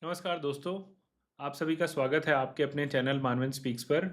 नमस्कार दोस्तों, आप सभी का स्वागत है आपके अपने चैनल मानवेंद्र स्पीक्स पर।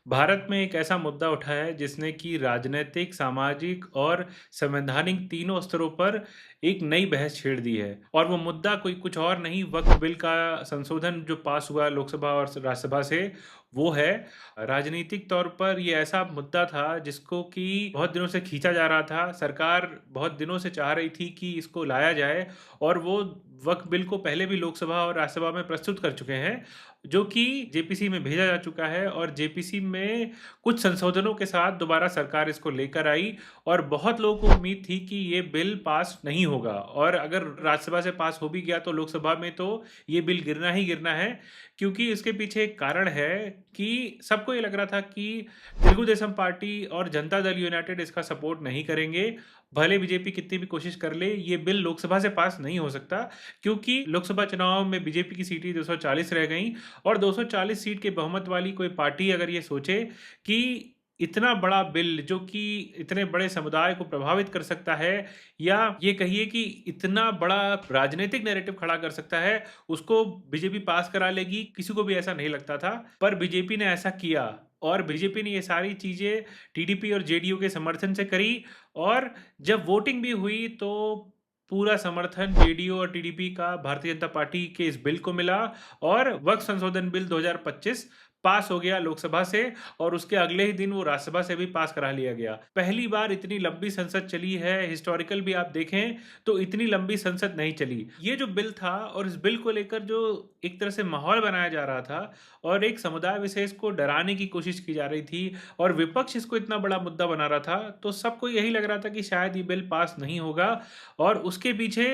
भारत में एक ऐसा मुद्दा उठा है जिसने कि राजनीतिक, सामाजिक और संवैधानिक तीनों स्तरों पर एक नई बहस छेड़ दी है और वो मुद्दा कोई कुछ और नहीं, वक्फ बिल का संशोधन जो पास हुआ लोकसभा और राज्यसभा से, वो है। राजनीतिक तौर पर ये ऐसा मुद्दा था जिसको कि बहुत दिनों से खींचा जा रहा था। सरकार बहुत दिनों से चाह रही थी कि इसको लाया जाए और वो वक्फ बिल को पहले भी लोकसभा और राज्यसभा में प्रस्तुत कर चुके हैं, जो कि जेपीसी में भेजा जा चुका है और जेपीसी में कुछ संशोधनों के साथ दोबारा सरकार इसको लेकर आई और बहुत लोगों को उम्मीद थी कि ये बिल पास नहीं होगा और अगर राज्यसभा से पास हो भी गया तो लोकसभा में तो ये बिल गिरना ही गिरना है, क्योंकि इसके पीछे एक कारण है कि सबको ये लग रहा था कि तेलुगु देशम पार्टी और जनता दल यूनाइटेड इसका सपोर्ट नहीं करेंगे। भले बीजेपी कितनी भी कोशिश कर ले, ये बिल लोकसभा से पास नहीं हो सकता, क्योंकि लोकसभा चुनाव में बीजेपी की सीटें 240 रह गई और 240 सीट के बहुमत वाली कोई पार्टी अगर ये सोचे कि इतना बड़ा बिल जो कि इतने बड़े समुदाय को प्रभावित कर सकता है या ये कहिए कि इतना बड़ा राजनीतिक नैरेटिव खड़ा कर सकता है, उसको बीजेपी पास करा लेगी, किसी को भी ऐसा नहीं लगता था। पर बीजेपी ने ऐसा किया और बीजेपी ने ये सारी चीज़ें टीडीपी और जेडीयू के समर्थन से करी और जब वोटिंग भी हुई तो पूरा समर्थन जेडीयू और टीडीपी का भारतीय जनता पार्टी के इस बिल को मिला और वक्फ संशोधन बिल 2025 पास हो गया लोकसभा से और उसके अगले ही दिन वो राज्यसभा से भी पास करा लिया गया। पहली बार इतनी लंबी संसद चली है, हिस्टोरिकल भी आप देखें तो इतनी लंबी संसद नहीं चली। ये जो बिल था और इस बिल को लेकर जो एक तरह से माहौल बनाया जा रहा था और एक समुदाय विशेष को डराने की कोशिश की जा रही थी और विपक्ष इसको इतना बड़ा मुद्दा बना रहा था, तो सबको यही लग रहा था कि शायद ये बिल पास नहीं होगा और उसके पीछे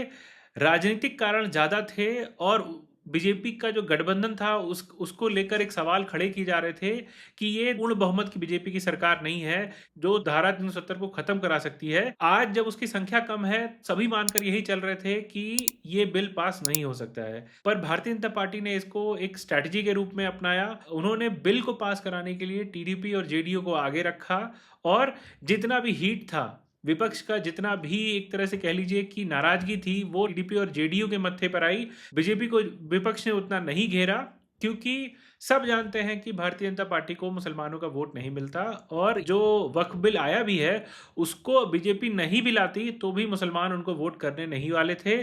राजनीतिक कारण ज़्यादा थे और बीजेपी का जो गठबंधन था उसको लेकर एक सवाल खड़े किए जा रहे थे कि ये पूर्ण बहुमत की बीजेपी की सरकार नहीं है जो धारा 370 को खत्म करा सकती है। आज जब उसकी संख्या कम है, सभी मानकर यही चल रहे थे कि ये बिल पास नहीं हो सकता है, पर भारतीय जनता पार्टी ने इसको एक स्ट्रैटेजी के रूप में अपनाया। उन्होंने बिल को पास कराने के लिए टीडीपी और जेडीयू को आगे रखा और जितना भी हीट था, विपक्ष का जितना भी एक तरह से कह लीजिए कि नाराजगी थी, वो टीडीपी और जेडीयू के मत्थे पर आई। बीजेपी को विपक्ष ने उतना नहीं घेरा, क्योंकि सब जानते हैं कि भारतीय जनता पार्टी को मुसलमानों का वोट नहीं मिलता और जो वक्फ बिल आया भी है उसको बीजेपी नहीं भी लाती तो भी मुसलमान उनको वोट करने नहीं वाले थे।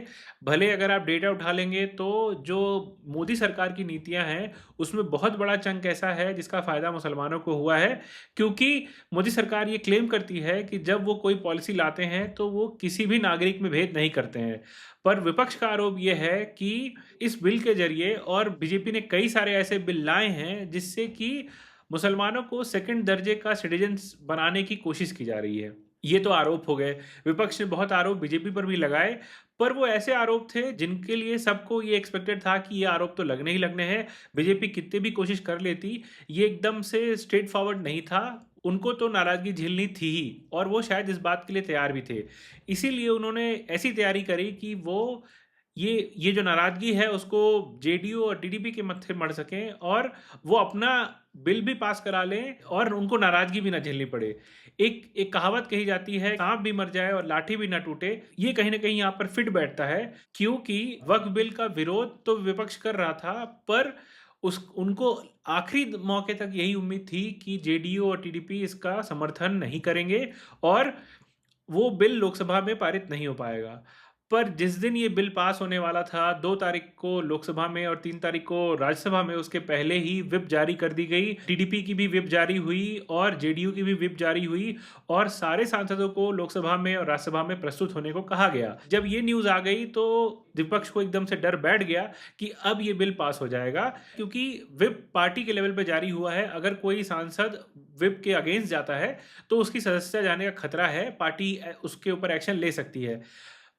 भले अगर आप डेटा उठा लेंगे तो जो मोदी सरकार की नीतियां हैं उसमें बहुत बड़ा चंक ऐसा है जिसका फ़ायदा मुसलमानों को हुआ है, क्योंकि मोदी सरकार ये क्लेम करती है कि जब वो कोई पॉलिसी लाते हैं तो वो किसी भी नागरिक में भेद नहीं करते हैं। पर विपक्ष का आरोप ये है कि इस बिल के जरिए और बीजेपी ने कई सारे ऐसे बिल लाए हैं जिससे कि मुसलमानों को सेकंड दर्जे का सिटीजन्स बनाने की कोशिश की जा रही है। ये तो आरोप हो गए। विपक्ष ने बहुत आरोप बीजेपी पर भी लगाए, पर वो ऐसे आरोप थे जिनके लिए सबको ये एक्सपेक्टेड था कि ये आरोप तो लगने ही लगने हैं। बीजेपी कितनी भी कोशिश कर लेती, ये एकदम से स्ट्रेट फॉरवर्ड नहीं था। उनको तो नाराज़गी झेलनी थी ही और वो शायद इस बात के लिए तैयार भी थे। इसीलिए उन्होंने ऐसी तैयारी करी कि वो ये जो नाराज़गी है उसको जेडीयू और टीडीपी के मत्थे मढ़ सकें और वो अपना बिल भी पास करा लें और उनको नाराज़गी भी ना झेलनी पड़े। एक एक कहावत कही जाती है, साँप भी मर जाए और लाठी भी ना टूटे। ये कहीं न कहीं यहाँ पर फिट बैठता है, क्योंकि वक्फ बिल का विरोध तो विपक्ष कर रहा था, पर उस उनको आखिरी मौके तक यही उम्मीद थी कि जेडीयू और टीडीपी इसका समर्थन नहीं करेंगे और वो बिल लोकसभा में पारित नहीं हो पाएगा। पर जिस दिन ये बिल पास होने वाला था, 2 तारीख को लोकसभा में और 3 तारीख को राज्यसभा में, उसके पहले ही व्हिप जारी कर दी गई। टीडीपी की भी व्हिप जारी हुई और जेडीयू की भी व्हिप जारी हुई और सारे सांसदों को लोकसभा में और राज्यसभा में प्रस्तुत होने को कहा गया। जब ये न्यूज़ आ गई तो विपक्ष को एकदम से डर बैठ गया कि अब ये बिल पास हो जाएगा, क्योंकि व्हिप पार्टी के लेवल पे जारी हुआ है। अगर कोई सांसद व्हिप के अगेंस्ट जाता है तो उसकी सदस्यता जाने का खतरा है, पार्टी उसके ऊपर एक्शन ले सकती है।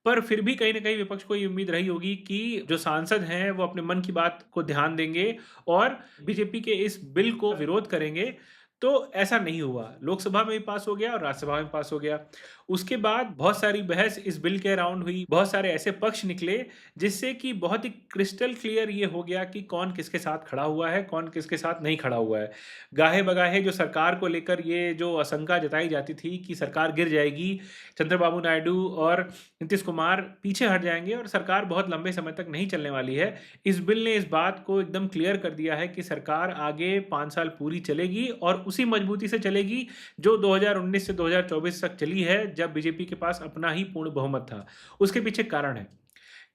पर फिर भी कहीं न कहीं विपक्ष को ये उम्मीद रही होगी कि जो सांसद हैं वो अपने मन की बात को ध्यान देंगे और बीजेपी के इस बिल को विरोध करेंगे, तो ऐसा नहीं हुआ। लोकसभा में भी पास हो गया और राज्यसभा में पास हो गया। उसके बाद बहुत सारी बहस इस बिल के अराउंड हुई, बहुत सारे ऐसे पक्ष निकले जिससे कि बहुत ही क्रिस्टल क्लियर ये हो गया कि कौन किसके साथ खड़ा हुआ है, कौन किसके साथ नहीं खड़ा हुआ है। गाहे-बगाहे जो सरकार को लेकर ये जो आशंका जताई जाती थी कि सरकार गिर जाएगी, चंद्रबाबू नायडू और नीतीश कुमार पीछे हट जाएँगे और सरकार बहुत लंबे समय तक नहीं चलने वाली है। इस बिल ने इस बात को एकदम क्लियर कर दिया है कि सरकार आगे 5 साल पूरी चलेगी और उसी मजबूती से चलेगी जो 2019 से 2024 तक चली है, जब बीजेपी के पास अपना ही पूर्ण बहुमत था। उसके पीछे कारण है,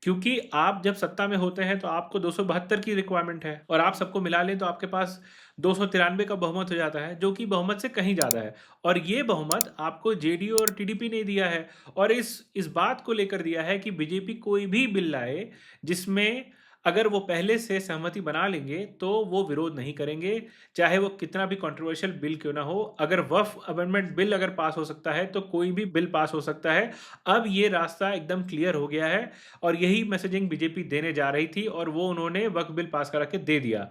क्योंकि आप जब सत्ता में होते हैं तो आपको 272 की रिक्वायरमेंट है और आप सबको मिला लें तो आपके पास 293 का बहुमत हो जाता है, जो कि बहुमत से कहीं ज़्यादा है। और ये बहुमत आपको जेडीयू और टीडीपी ने दिया है और इस बात को लेकर दिया है कि बीजेपी कोई भी बिल लाए जिसमें अगर वो पहले से सहमति बना लेंगे तो वो विरोध नहीं करेंगे, चाहे वो कितना भी कंट्रोवर्शियल बिल क्यों ना हो। अगर वक्फ अमेंडमेंट बिल अगर पास हो सकता है तो कोई भी बिल पास हो सकता है। अब ये रास्ता एकदम क्लियर हो गया है और यही मैसेजिंग बीजेपी देने जा रही थी और वो उन्होंने वक्फ बिल पास करा के दे दिया।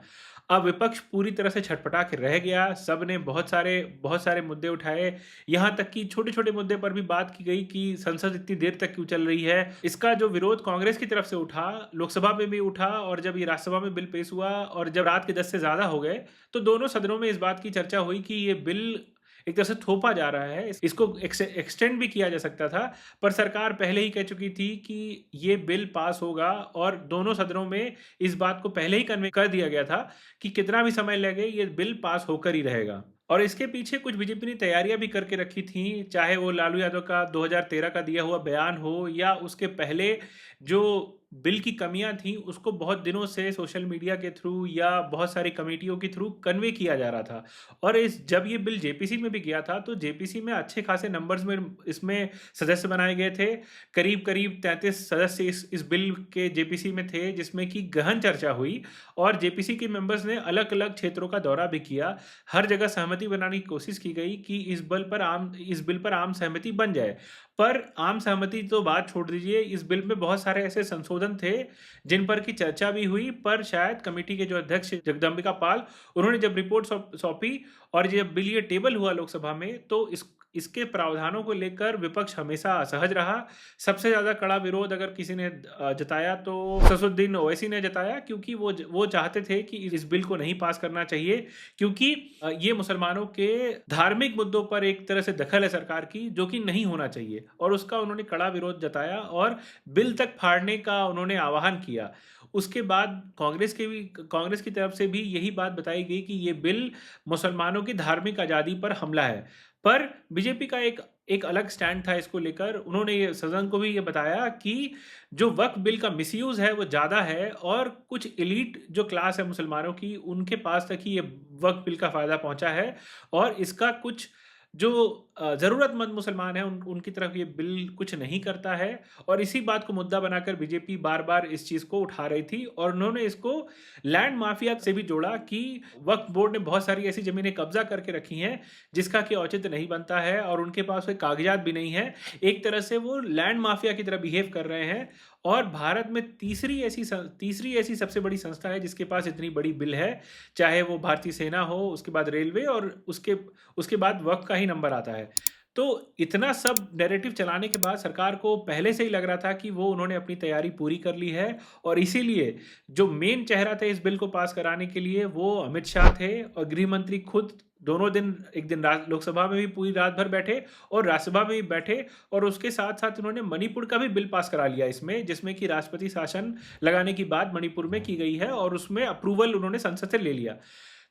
अब विपक्ष पूरी तरह से छटपटा के रह गया, सबने बहुत सारे मुद्दे उठाए, यहाँ तक कि छोटे-छोटे मुद्दे पर भी बात की गई कि संसद इतनी देर तक क्यों चल रही है। इसका जो विरोध कांग्रेस की तरफ से उठा, लोकसभा में भी उठा और जब ये राज्यसभा में बिल पेश हुआ और जब रात के 10 से ज़्यादा हो गए, तो दोनों सदनों में इस बात की चर्चा हुई कि ये बिल एक तरह से थोपा जा रहा है, इसको एक्सटेंड भी किया जा सकता था, पर सरकार पहले ही कह चुकी थी कि ये बिल पास होगा और दोनों सदनों में इस बात को पहले ही कन्वे कर दिया गया था कि कितना भी समय लगे ये बिल पास होकर ही रहेगा। और इसके पीछे कुछ बीजेपी ने तैयारियां भी करके रखी थी, चाहे वो लालू यादव का 2013 का दिया हुआ बयान हो या उसके पहले जो बिल की कमियां थी उसको बहुत दिनों से सोशल मीडिया के थ्रू या बहुत सारी कमेटियों के थ्रू कन्वे किया जा रहा था। और इस जब ये बिल जेपीसी में भी गया था तो जेपीसी में अच्छे खासे नंबर्स में इसमें सदस्य बनाए गए थे। करीब-करीब 33 सदस्य इस बिल के जेपीसी में थे, जिसमें कि गहन चर्चा हुई और जेपीसी के मेंबर्स ने अलग-अलग क्षेत्रों का दौरा भी किया। हर जगह सहमति बनाने की कोशिश की गई कि इस बिल पर आम सहमति बन जाए। पर आम सहमति तो बात छोड़ दीजिए, इस बिल में बहुत सारे ऐसे संशोधन थे जिन पर की चर्चा भी हुई, पर शायद कमेटी के जो अध्यक्ष जगदम्बिका पाल, उन्होंने जब रिपोर्ट सौंपी और जब बिल ये टेबल हुआ लोकसभा में तो इसके प्रावधानों को लेकर विपक्ष हमेशा असहज रहा। सबसे ज़्यादा कड़ा विरोध अगर किसी ने जताया तो ससुद्दीन ओवैसी ने जताया, क्योंकि वो चाहते थे कि इस बिल को नहीं पास करना चाहिए, क्योंकि ये मुसलमानों के धार्मिक मुद्दों पर एक तरह से दखल है सरकार की, जो कि नहीं होना चाहिए और उसका उन्होंने कड़ा विरोध जताया और बिल तक फाड़ने का उन्होंने आह्वान किया। उसके बाद कांग्रेस की तरफ से भी यही बात बताई गई कि ये बिल मुसलमानों की धार्मिक आज़ादी पर हमला है। पर बीजेपी का एक अलग स्टैंड था इसको लेकर। उन्होंने ये सदन को भी ये बताया कि जो वक्फ बिल का मिसयूज़ है वो ज़्यादा है और कुछ एलीट जो क्लास है मुसलमानों की, उनके पास तक ही ये वक्फ बिल का फ़ायदा पहुंचा है और इसका कुछ जो ज़रूरतमंद मुसलमान हैं उनकी तरफ ये बिल कुछ नहीं करता है। और इसी बात को मुद्दा बनाकर बीजेपी बार-बार इस चीज़ को उठा रही थी और उन्होंने इसको लैंड माफिया से भी जोड़ा कि वक्फ बोर्ड ने बहुत सारी ऐसी ज़मीनें कब्ज़ा करके रखी हैं, जिसका कि औचित्य नहीं बनता है और उनके पास कोई कागज़ात भी नहीं है। एक तरह से वो लैंड माफिया की तरह बिहेव कर रहे हैं और भारत में तीसरी ऐसी सबसे बड़ी संस्था है जिसके पास इतनी बड़ी बिल है, चाहे वो भारतीय सेना हो, उसके बाद रेलवे और उसके बाद वक़्फ़ का ही नंबर आता है। तो इतना सब नैरेटिव चलाने के बाद सरकार को पहले से ही लग रहा था कि वो उन्होंने अपनी तैयारी पूरी कर ली है और इसीलिए जो मेन चेहरा थे इस बिल को पास कराने के लिए वो अमित शाह थे और गृह मंत्री खुद दोनों दिन, एक दिन लोकसभा में भी पूरी रात भर बैठे और राज्यसभा में भी बैठे और उसके साथ-साथ उन्होंने मणिपुर का भी बिल पास करा लिया इसमें, जिसमें कि राष्ट्रपति शासन लगाने की बात मणिपुर में की गई है और उसमें अप्रूवल उन्होंने संसद से ले लिया।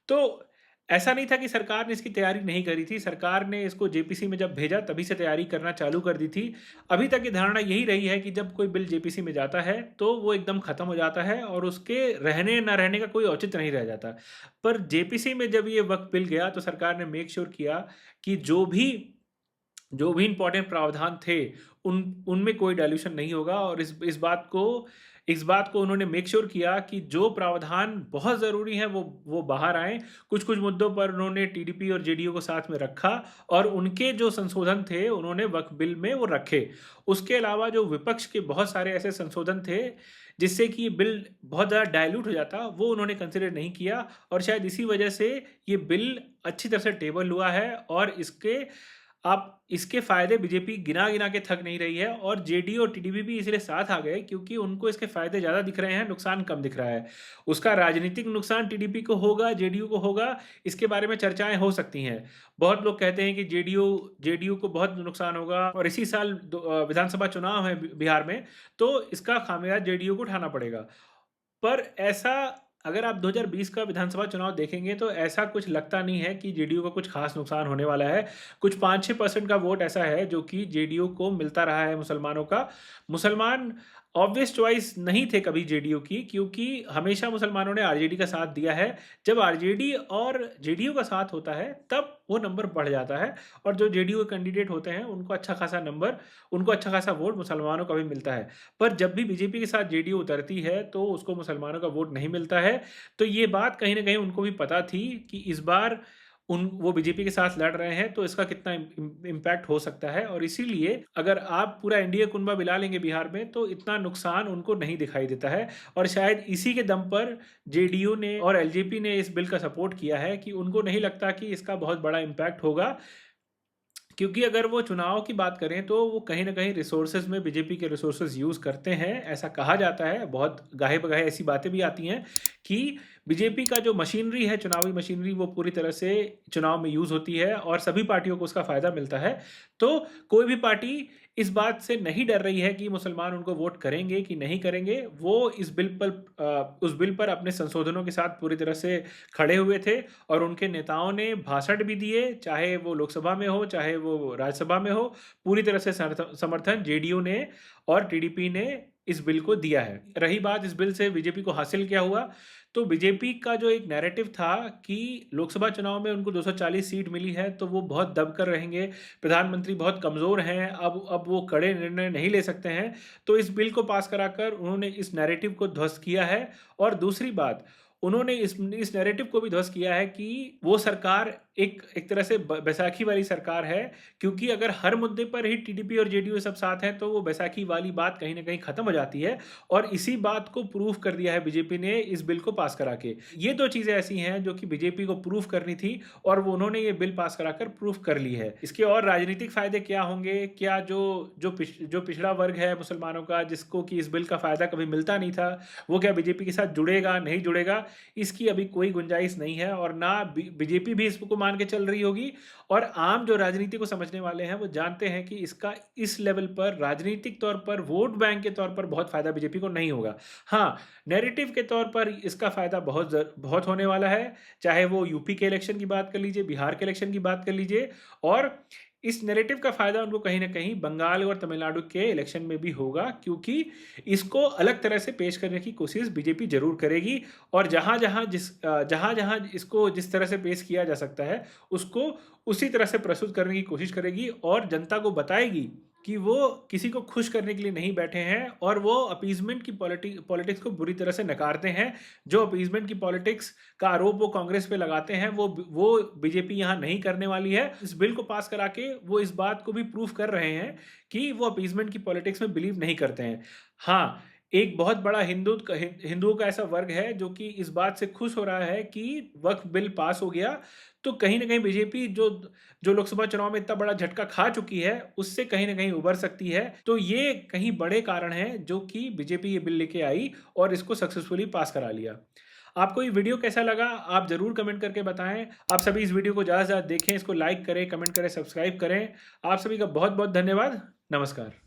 तो ऐसा नहीं था कि सरकार ने इसकी तैयारी नहीं करी थी, सरकार ने इसको जेपीसी में जब भेजा तभी से तैयारी करना चालू कर दी थी। अभी तक की धारणा यही रही है कि जब कोई बिल जेपीसी में जाता है तो वो एकदम खत्म हो जाता है और उसके रहने ना रहने का कोई औचित्य नहीं रह जाता। पर जेपीसी में जब ये वक़्त बिल गया तो सरकार ने मेक श्योर किया कि जो भी इम्पोर्टेंट प्रावधान थे उनमें कोई डाइल्यूशन नहीं होगा और इस बात को उन्होंने मेक श्योर किया कि जो प्रावधान बहुत ज़रूरी हैं वो बाहर आएँ। कुछ-कुछ मुद्दों पर उन्होंने टीडीपी और जेडीयू को साथ में रखा और उनके जो संशोधन थे उन्होंने वक्फ बिल में वो रखे। उसके अलावा जो विपक्ष के बहुत सारे ऐसे संशोधन थे जिससे कि ये बिल बहुत ज़्यादा डाइल्यूट हो जाता, वो उन्होंने कंसिडर नहीं किया और शायद इसी वजह से ये बिल अच्छी तरह से टेबल हुआ है और इसके आप इसके फ़ायदे बीजेपी गिना-गिना के थक नहीं रही है और जेडीयू और टीडीपी भी इसलिए साथ आ गए क्योंकि उनको इसके फ़ायदे ज़्यादा दिख रहे हैं, नुकसान कम दिख रहा है। उसका राजनीतिक नुकसान टीडीपी को होगा, जेडीयू को होगा, इसके बारे में चर्चाएँ हो सकती हैं। बहुत लोग कहते हैं कि जेडीयू जेडीयू को बहुत नुकसान होगा और इसी साल विधानसभा चुनाव है बिहार में, तो इसका खामियाजा जेडीयू को उठाना पड़ेगा। पर ऐसा अगर आप 2020 का विधानसभा चुनाव देखेंगे तो ऐसा कुछ लगता नहीं है कि जेडीयू का कुछ खास नुकसान होने वाला है। कुछ 5-6% का वोट ऐसा है जो कि जेडीयू को मिलता रहा है मुसलमानों का। मुसलमान ऑब्वियस चॉइस नहीं थे कभी जेडीयू की क्योंकि हमेशा मुसलमानों ने आरजेडी का साथ दिया है। जब आरजेडी और जेडीयू का साथ होता है तब वो नंबर बढ़ जाता है और जो जेडीयू के कैंडिडेट होते हैं उनको अच्छा खासा वोट मुसलमानों का भी मिलता है। पर जब भी बीजेपी के साथ जेडीयू उतरती है तो उसको मुसलमानों का वोट नहीं मिलता है। तो ये बात कहीं न कहीं उनको भी पता थी कि इस बार वो बीजेपी के साथ लड़ रहे हैं तो इसका कितना इम्पैक्ट हो सकता है और इसीलिए अगर आप पूरा एनडीए कुनबा मिला लेंगे बिहार में तो इतना नुकसान उनको नहीं दिखाई देता है और शायद इसी के दम पर जेडीयू ने और एलजेपी ने इस बिल का सपोर्ट किया है कि उनको नहीं लगता कि इसका बहुत बड़ा इम्पैक्ट होगा। क्योंकि अगर वो चुनाव की बात करें तो वो कहीं न कहीं रिसोर्सेज़ में बीजेपी के रिसोर्सेज़ यूज़ करते हैं, ऐसा कहा जाता है। बहुत गाहे-बगाहे ऐसी बातें भी आती हैं कि बीजेपी का जो मशीनरी है, चुनावी मशीनरी, वो पूरी तरह से चुनाव में यूज़ होती है और सभी पार्टियों को उसका फ़ायदा मिलता है। तो कोई भी पार्टी इस बात से नहीं डर रही है कि मुसलमान उनको वोट करेंगे कि नहीं करेंगे। वो उस बिल पर अपने संशोधनों के साथ पूरी तरह से खड़े हुए थे और उनके नेताओं ने भाषण भी दिए, चाहे वो लोकसभा में हो, चाहे वो राज्यसभा में हो, पूरी तरह से समर्थन जेडीयू ने और टीडीपी ने इस बिल को दिया है। रही बात इस बिल से बीजेपी को हासिल क्या हुआ, तो बीजेपी का जो एक नैरेटिव था कि लोकसभा चुनाव में उनको 240 सीट मिली है, तो वो बहुत दबकर रहेंगे, प्रधानमंत्री बहुत कमज़ोर हैं, अब वो कड़े निर्णय नहीं ले सकते हैं, तो इस बिल को पास कराकर उन्होंने इस नैरेटिव को ध्वस्त किया है। और दूसरी बात, उन्होंने इस नैरेटिव को भी ध्वस्त किया है कि वो सरकार एक तरह से बैसाखी वाली सरकार है क्योंकि अगर हर मुद्दे पर ही टीडीपी और जेडीयू सब साथ हैं तो वो बैसाखी वाली बात कहीं न कहीं खत्म हो जाती है और इसी बात को प्रूव कर दिया है बीजेपी ने इस बिल को पास करा के। ये 2 चीज़ें ऐसी हैं जो कि बीजेपी को प्रूव करनी थी और वो उन्होंने ये बिल पास कराकर प्रूव कर ली है। इसके और राजनीतिक फ़ायदे क्या होंगे? क्या जो पिछड़ा वर्ग है मुसलमानों का जिसको कि इस बिल का फ़ायदा कभी मिलता नहीं था, वो क्या बीजेपी के साथ जुड़ेगा, नहीं जुड़ेगा? इसकी अभी कोई गुंजाइश नहीं है और ना बीजेपी भी इसको मान के चल रही होगी और आम जो राजनीति को समझने वाले हैं वो जानते हैं कि इसका इस लेवल पर राजनीतिक तौर पर वोट बैंक के तौर पर बहुत फायदा बीजेपी को नहीं होगा। हाँ, नैरेटिव के तौर पर इसका फायदा बहुत होने वाला है, चाहे वो यूपी के इलेक्शन की बात कर लीजिए, बिहार के इलेक्शन की बात कर लीजिए और इस नैरेटिव का फ़ायदा उनको कहीं न कहीं बंगाल और तमिलनाडु के इलेक्शन में भी होगा क्योंकि इसको अलग तरह से पेश करने की कोशिश बीजेपी ज़रूर करेगी और जहाँ-जहाँ इसको जिस तरह से पेश किया जा सकता है, उसको उसी तरह से प्रस्तुत करने की कोशिश करेगी और जनता को बताएगी कि वो किसी को खुश करने के लिए नहीं बैठे हैं और वो अपीज़मेंट की पॉलिटिक्स को बुरी तरह से नकारते हैं। जो अपीज़मेंट की पॉलिटिक्स का आरोप वो कांग्रेस पे लगाते हैं, वो बीजेपी यहाँ नहीं करने वाली है। इस बिल को पास करा के वो इस बात को भी प्रूव कर रहे हैं कि वो अपीज़मेंट की पॉलिटिक्स में बिलीव नहीं करते हैं। हाँ, एक बहुत बड़ा हिंदुओं का ऐसा वर्ग है जो कि इस बात से खुश हो रहा है कि वक्फ बिल पास हो गया, तो कहीं न कहीं बीजेपी जो जो लोकसभा चुनाव में इतना बड़ा झटका खा चुकी है, उससे कहीं न कहीं उबर सकती है। तो ये कहीं बड़े कारण हैं जो कि बीजेपी ये बिल लेके आई और इसको सक्सेसफुली पास करा लिया। आपको ये वीडियो कैसा लगा? आप ज़रूर कमेंट करके बताएँ। आप सभी इस वीडियो को ज़्यादा से ज़्यादा देखें, इसको लाइक करें, कमेंट करें, सब्सक्राइब करें। आप सभी का बहुत-बहुत धन्यवाद। नमस्कार।